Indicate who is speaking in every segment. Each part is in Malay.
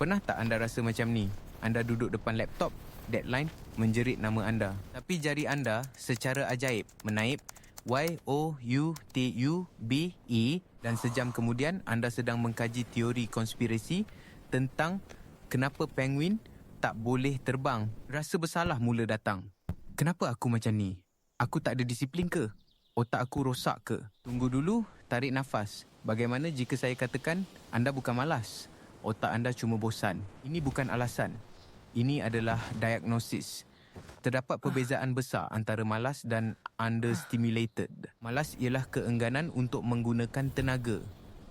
Speaker 1: Pernah tak anda rasa macam ni? Anda duduk depan laptop, deadline menjerit nama anda. Tapi jari anda secara ajaib menaip YOUTUBE dan sejam kemudian anda sedang mengkaji teori konspirasi tentang kenapa penguin tak boleh terbang. Rasa bersalah mula datang. Kenapa aku macam ni? Aku tak ada disiplin ke? Otak aku rosak ke? Tunggu dulu, tarik nafas. Bagaimana jika saya katakan anda bukan malas? Otak anda cuma bosan. Ini bukan alasan. Ini adalah diagnosis. Terdapat perbezaan besar antara malas dan understimulated. Malas ialah keengganan untuk menggunakan tenaga.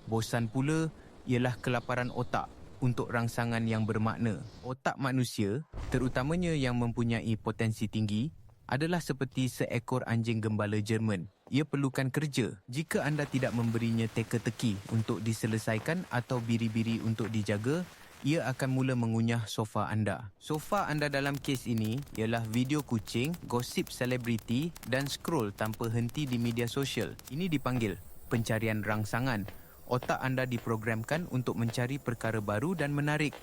Speaker 1: Bosan pula ialah kelaparan otak untuk rangsangan yang bermakna. Otak manusia, terutamanya yang mempunyai potensi tinggi, adalah seperti seekor anjing gembala Jerman. Ia perlukan kerja. Jika anda tidak memberinya teka-teki untuk diselesaikan atau biri-biri untuk dijaga, ia akan mula mengunyah sofa anda. Sofa anda dalam kes ini ialah video kucing, gosip selebriti dan scroll tanpa henti di media sosial. Ini dipanggil pencarian rangsangan. Otak anda diprogramkan untuk mencari perkara baru dan menarik.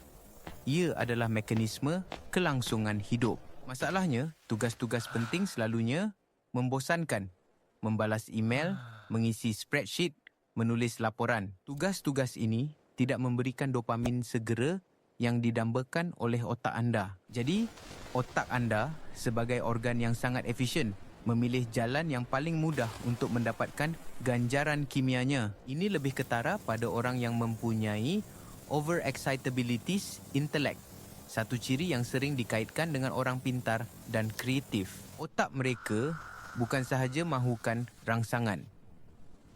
Speaker 1: Ia adalah mekanisme kelangsungan hidup. Masalahnya, tugas-tugas penting selalunya membosankan. Membalas email, mengisi spreadsheet, menulis laporan. Tugas-tugas ini tidak memberikan dopamin segera yang didambakan oleh otak anda. Jadi, otak anda sebagai organ yang sangat efisien memilih jalan yang paling mudah untuk mendapatkan ganjaran kimianya. Ini lebih ketara pada orang yang mempunyai overexcitabilities intellect. Satu ciri yang sering dikaitkan dengan orang pintar dan kreatif. Otak mereka bukan sahaja mahukan rangsangan.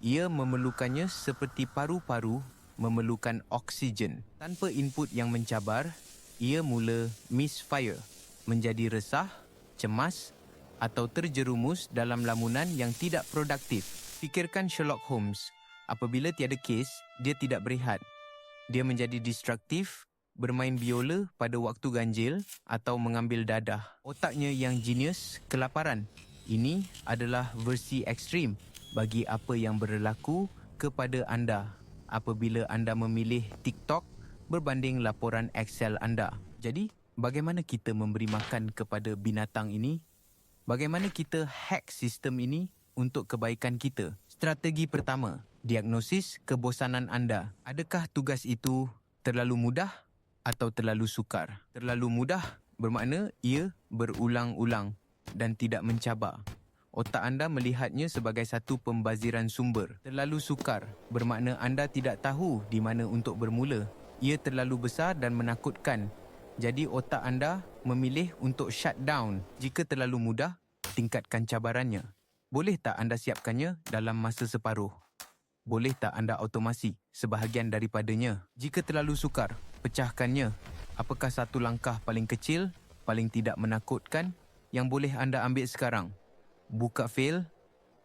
Speaker 1: Ia memerlukannya seperti paru-paru memerlukan oksigen. Tanpa input yang mencabar, ia mula misfire, menjadi resah, cemas atau terjerumus dalam lamunan yang tidak produktif. Fikirkan Sherlock Holmes. Apabila tiada kes, dia tidak berehat. Dia menjadi destruktif, bermain biola pada waktu ganjil atau mengambil dadah. Otaknya yang genius, kelaparan. Ini adalah versi ekstrim bagi apa yang berlaku kepada anda apabila anda memilih TikTok berbanding laporan Excel anda. Jadi, bagaimana kita memberi makan kepada binatang ini? Bagaimana kita hack sistem ini untuk kebaikan kita? Strategi pertama, diagnosis kebosanan anda. Adakah tugas itu terlalu mudah atau terlalu sukar? Terlalu mudah bermakna ia berulang-ulang dan tidak mencabar. Otak anda melihatnya sebagai satu pembaziran sumber. Terlalu sukar bermakna anda tidak tahu di mana untuk bermula. Ia terlalu besar dan menakutkan. Jadi otak anda memilih untuk shut down. Jika terlalu mudah, tingkatkan cabarannya. Boleh tak anda siapkannya dalam masa separuh? Boleh tak anda automasi sebahagian daripadanya? Jika terlalu sukar, pecahkannya. Apakah satu langkah paling kecil, paling tidak menakutkan yang boleh anda ambil sekarang? Buka fail,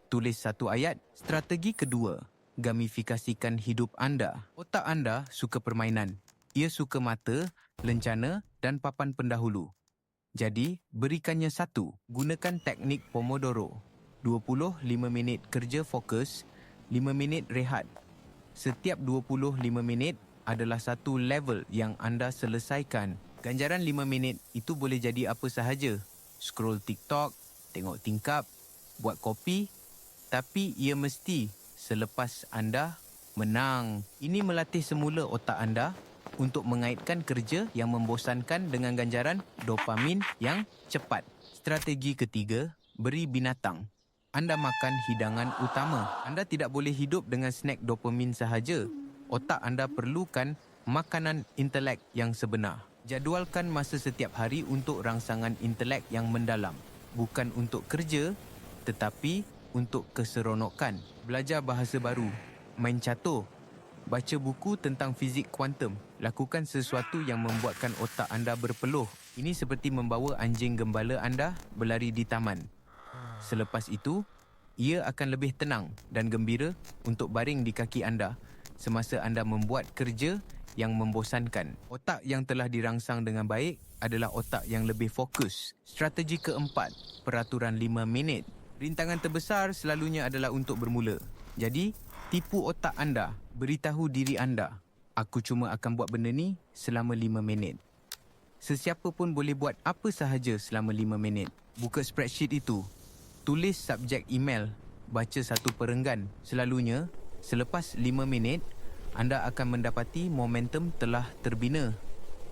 Speaker 1: tulis satu ayat. Strategi kedua, gamifikasikan hidup anda. Otak anda suka permainan. Ia suka mata, lencana dan papan pendahulu. Jadi, berikannya satu. Gunakan teknik Pomodoro. 25 minit kerja fokus, 5 minit rehat. Setiap 25 minit adalah satu level yang anda selesaikan. Ganjaran 5 minit itu boleh jadi apa sahaja. Scroll TikTok, tengok tingkap, buat kopi, tapi ia mesti selepas anda menang. Ini melatih semula otak anda untuk mengaitkan kerja yang membosankan dengan ganjaran dopamin yang cepat. Strategi ketiga, beri binatang. Anda makan hidangan utama. Anda tidak boleh hidup dengan snack dopamin sahaja. Otak anda perlukan makanan intelek yang sebenar. Jadualkan masa setiap hari untuk rangsangan intelek yang mendalam. Bukan untuk kerja, tetapi untuk keseronokan. Belajar bahasa baru, main catur, baca buku tentang fizik kuantum. Lakukan sesuatu yang membuatkan otak anda berpeluh. Ini seperti membawa anjing gembala anda berlari di taman. Selepas itu, ia akan lebih tenang dan gembira untuk baring di kaki anda semasa anda membuat kerja yang membosankan. Otak yang telah dirangsang dengan baik adalah otak yang lebih fokus. Strategi keempat, peraturan 5 minit. Rintangan terbesar selalunya adalah untuk bermula. Jadi, tipu otak anda, beritahu diri anda, Aku cuma akan buat benda ni selama 5 minit. Sesiapa pun boleh buat apa sahaja selama 5 minit. Buka spreadsheet itu. Tulis subjek email. Baca satu perenggan. Selalunya, selepas 5 minit, anda akan mendapati momentum telah terbina.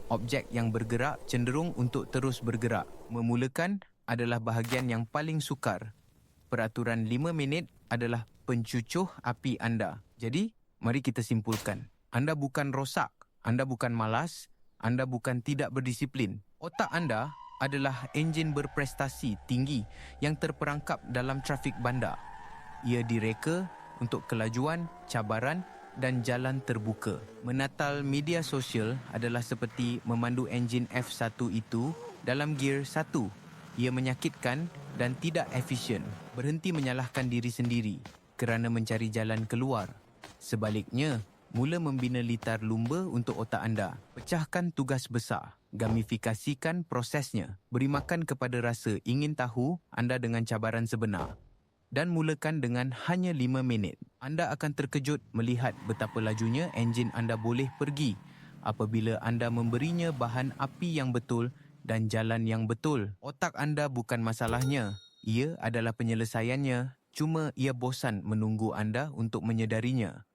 Speaker 1: Objek yang bergerak cenderung untuk terus bergerak. Memulakan adalah bahagian yang paling sukar. Peraturan 5 minit adalah pencucuh api anda. Jadi, mari kita simpulkan. Anda bukan rosak, anda bukan malas, anda bukan tidak berdisiplin. Otak anda adalah enjin berprestasi tinggi yang terperangkap dalam trafik bandar. Ia direka untuk kelajuan, cabaran dan jalan terbuka. Menatal media sosial adalah seperti memandu enjin F1 itu dalam gear 1. Ia menyakitkan dan tidak efisien. Berhenti menyalahkan diri sendiri kerana mencari jalan keluar. Sebaliknya, mula membina litar lumba untuk otak anda. Pecahkan tugas besar. Gamifikasikan prosesnya. Beri makan kepada rasa ingin tahu anda dengan cabaran sebenar. Dan mulakan dengan hanya 5 minit. Anda akan terkejut melihat betapa lajunya enjin anda boleh pergi apabila anda memberinya bahan api yang betul dan jalan yang betul. Otak anda bukan masalahnya. Ia adalah penyelesaiannya. Cuma ia bosan menunggu anda untuk menyedarinya.